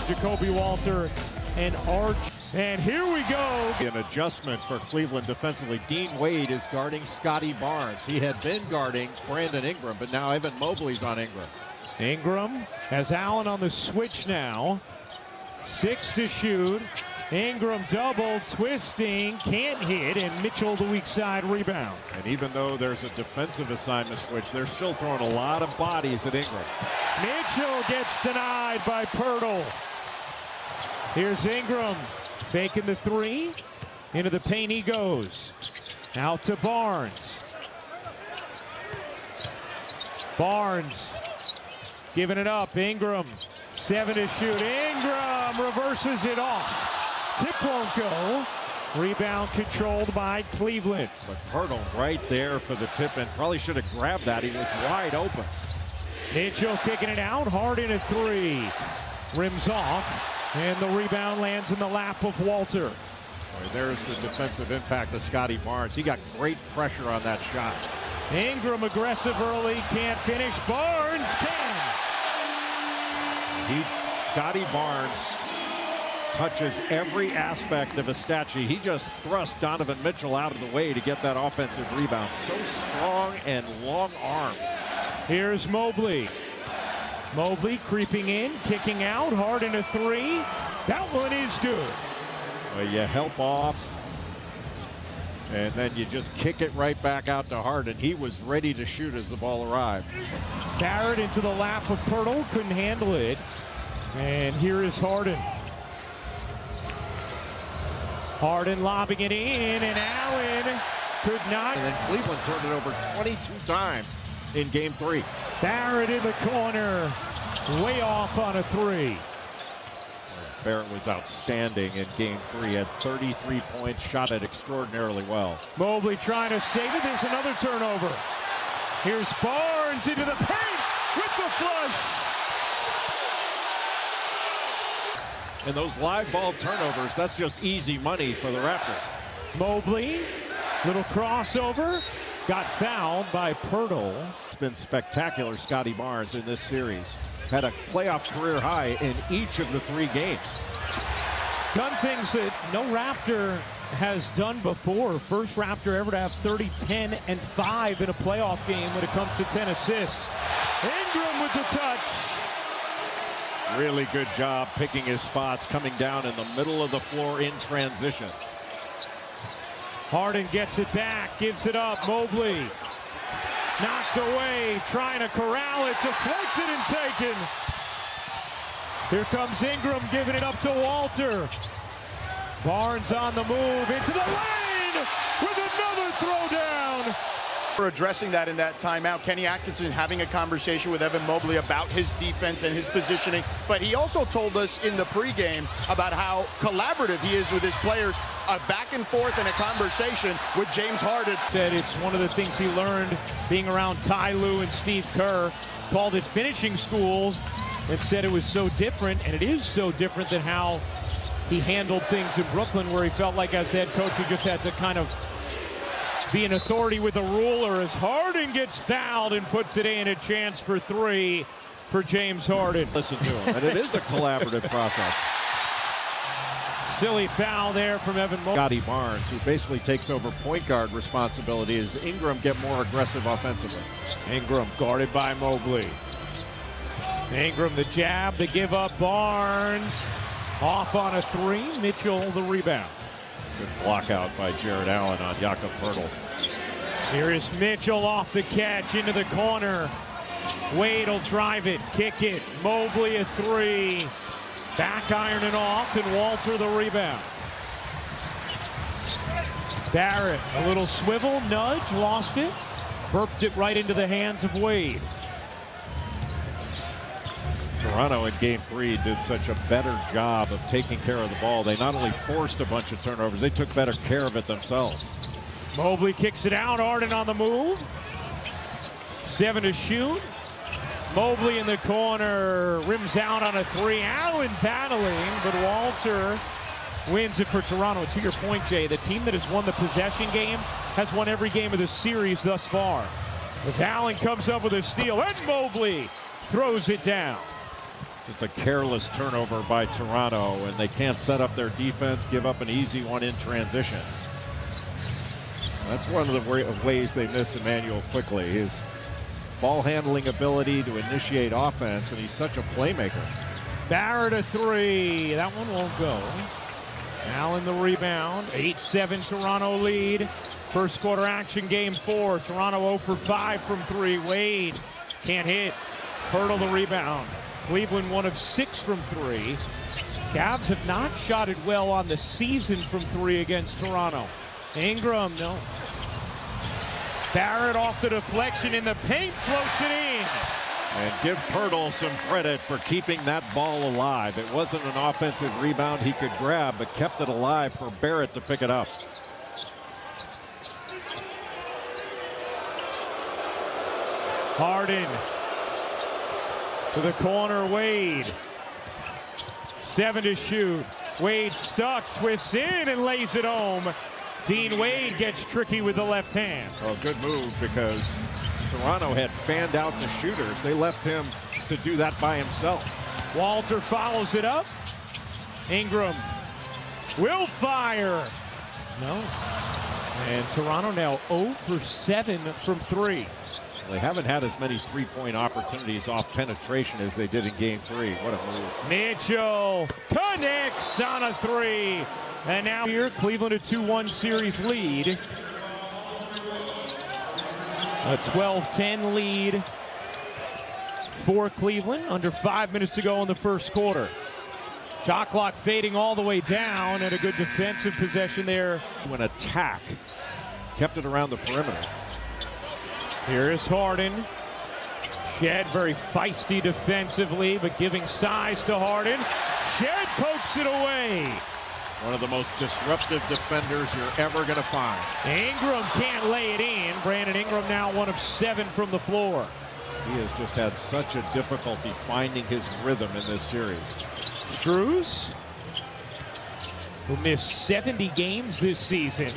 Jacoby Walter and Arch. And here we go. An adjustment for Cleveland defensively. Dean Wade is guarding Scotty Barnes. He had been guarding Brandon Ingram, but now Evan Mobley's on Ingram. Ingram has Allen on the switch now. 6 to shoot. Ingram double, twisting, can't hit, and Mitchell the weak side rebound. And even though there's a defensive assignment switch, they're still throwing a lot of bodies at Ingram. Mitchell gets denied by Pirtle. Here's Ingram, faking the 3. Into the paint he goes. Out to Barnes. Barnes giving it up. Ingram, 7 to shoot. Ingram reverses it off. Tip won't go. Rebound controlled by Cleveland. But Pirtle right there for the tip, and probably should have grabbed that. He was wide open. Mitchell kicking it out. Harden a 3. Rims off, and the rebound lands in the lap of Walter. Boy, there's the defensive impact of Scotty Barnes. He got great pressure on that shot. Ingram aggressive early, can't finish. Barnes can. Scotty Barnes touches every aspect of a statue. He just thrust Donovan Mitchell out of the way to get that offensive rebound. So strong and long arm. Here's Mobley. Mobley creeping in, kicking out. Harden a 3. That one is good. Well, you help off, and then you just kick it right back out to Harden. He was ready to shoot as the ball arrived. Barrett into the lap of Pirtle, couldn't handle it. And here is Harden. Harden lobbing it in, and Allen could not. And then Cleveland turned it over 22 times in game 3. Barrett in the corner, way off on a 3. Barrett was outstanding in game 3, had 33 points, shot it extraordinarily well. Mobley trying to save it. There's another turnover. Here's Barnes into the paint with the flush. And those live ball turnovers, that's just easy money for the Raptors. Mobley, little crossover, got fouled by Pirtle. It's been spectacular, Scotty Barnes, in this series. Had a playoff career high in each of the 3 games. Done things that no Raptor has done before. First Raptor ever to have 30, 10, and 5 in a playoff game when it comes to 10 assists. Ingram with the touch. Really good job picking his spots, coming down in the middle of the floor in transition. Harden gets it back, gives it up. Mobley knocked away, trying to corral it, deflected and taken. Here comes Ingram giving it up to Walter. Barnes on the move, into the lane with another throwdown. For addressing that in that timeout, Kenny Atkinson having a conversation with Evan Mobley about his defense and his positioning, but he also told us in the pregame about how collaborative he is with his players, a back and forth and a conversation with James Harden. Said it's one of the things he learned being around Ty Lue and Steve Kerr, called it finishing schools, and said it was so different, and it is so different than how he handled things in Brooklyn, where he felt like as head coach he just had to kind of be an authority with a ruler, as Harden gets fouled and puts it in. A chance for 3 for James Harden. Listen to him, and it is a collaborative process. Silly foul there from Evan Mobley. Scotty Barnes, who basically takes over point guard responsibility, as Ingram get more aggressive offensively. Ingram guarded by Mobley. Ingram the jab, the give up. Barnes off on a 3. Mitchell the rebound. Good block out by Jared Allen on Jakob Pirtle. Here is Mitchell off the catch into the corner. Wade will drive it, kick it. Mobley a 3. Back ironing off, and Walter the rebound. Barrett, a little swivel, nudge, lost it. Burped it right into the hands of Wade. Toronto in game 3 did such a better job of taking care of the ball. They not only forced a bunch of turnovers, they took better care of it themselves. Mobley kicks it out, Harden on the move. 7 to shoot. Mobley in the corner, rims out on a 3. Allen battling, but Walter wins it for Toronto. To your point, Jay, the team that has won the possession game has won every game of the series thus far. As Allen comes up with a steal, and Mobley throws it down. Just a careless turnover by Toronto, and they can't set up their defense, give up an easy one in transition. That's one of the ways they miss Emmanuel quickly. His ball handling ability to initiate offense, and he's such a playmaker. Barrett a three. That one won't go. Allen the rebound. 8-7 Toronto lead. First quarter action, game 4. Toronto 0 for 5 from 3. Wade can't hit. Hurdle the rebound. Cleveland 1 of 6 from 3. Cavs have not shot it well on the season from 3 against Toronto. Ingram, no. Barrett off the deflection in the paint, floats it in. And give Pirtle some credit for keeping that ball alive. It wasn't an offensive rebound he could grab, but kept it alive for Barrett to pick it up. Harden to the corner, Wade. 7 to shoot. Wade stuck, twists in and lays it home. Dean Wade gets tricky with the left hand. Oh, good move, because Toronto had fanned out the shooters. They left him to do that by himself. Walter follows it up. Ingram will fire. No. And Toronto now 0 for 7 from 3. They haven't had as many three-point opportunities off penetration as they did in game 3. What a move. Mitchell connects on a 3. And now here, Cleveland a 2-1 series lead. A 12-10 lead for Cleveland. Under 5 minutes to go in the first quarter. Shot clock fading all the way down, and a good defensive possession there. An attack. Kept it around the perimeter. Here is Harden. Shed very feisty defensively, but giving size to Harden. Shed pokes it away. One of the most disruptive defenders you're ever going to find. Ingram can't lay it in. Brandon Ingram now 1 of 7 from the floor. He has just had such a difficulty finding his rhythm in this series. Strus, who missed 70 games this season.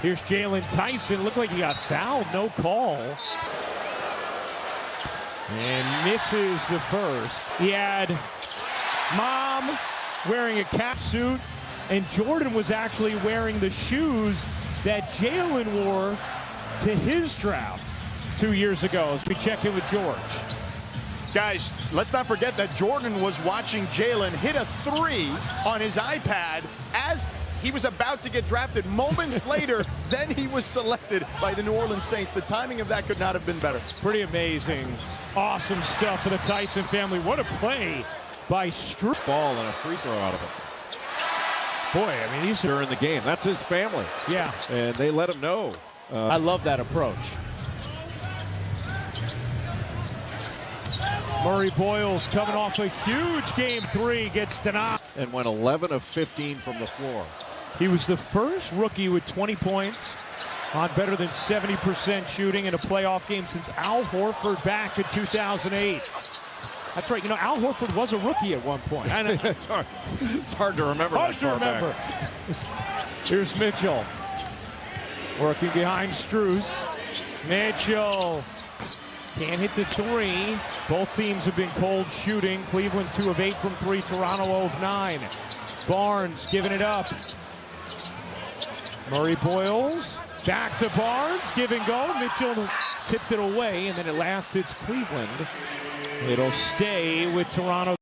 Here's Jalen Tyson. Looked like he got fouled. No call. And misses the first. He had Mom wearing a cap suit, and Jordan was actually wearing the shoes that Jalen wore to his draft 2 years ago. As we check in with George. Guys, let's not forget that Jordan was watching Jalen hit a 3 on his iPad as he was about to get drafted. Moments later, then he was selected by the New Orleans Saints. The timing of that could not have been better. Pretty amazing. Awesome stuff for the Tyson family. What a play by Strus. Ball and a free throw out of it. Boy, I mean, these are in the game. That's his family. Yeah. And they let him know. I love that approach. Murray Boyles coming off a huge game 3, gets denied. And went 11 of 15 from the floor. He was the first rookie with 20 points on better than 70% shooting in a playoff game since Al Horford back in 2008. That's right. You know, Al Horford was a rookie at one point. I know. It's hard to remember. Hard to remember. Here's Mitchell working behind Strus. Mitchell can't hit the 3. Both teams have been cold shooting. Cleveland 2 of 8 from 3. Toronto 0 of 9. Barnes giving it up. Murray Boyles back to Barnes. Give and go. Mitchell tipped it away, and then at last it's Cleveland. It'll stay with Toronto.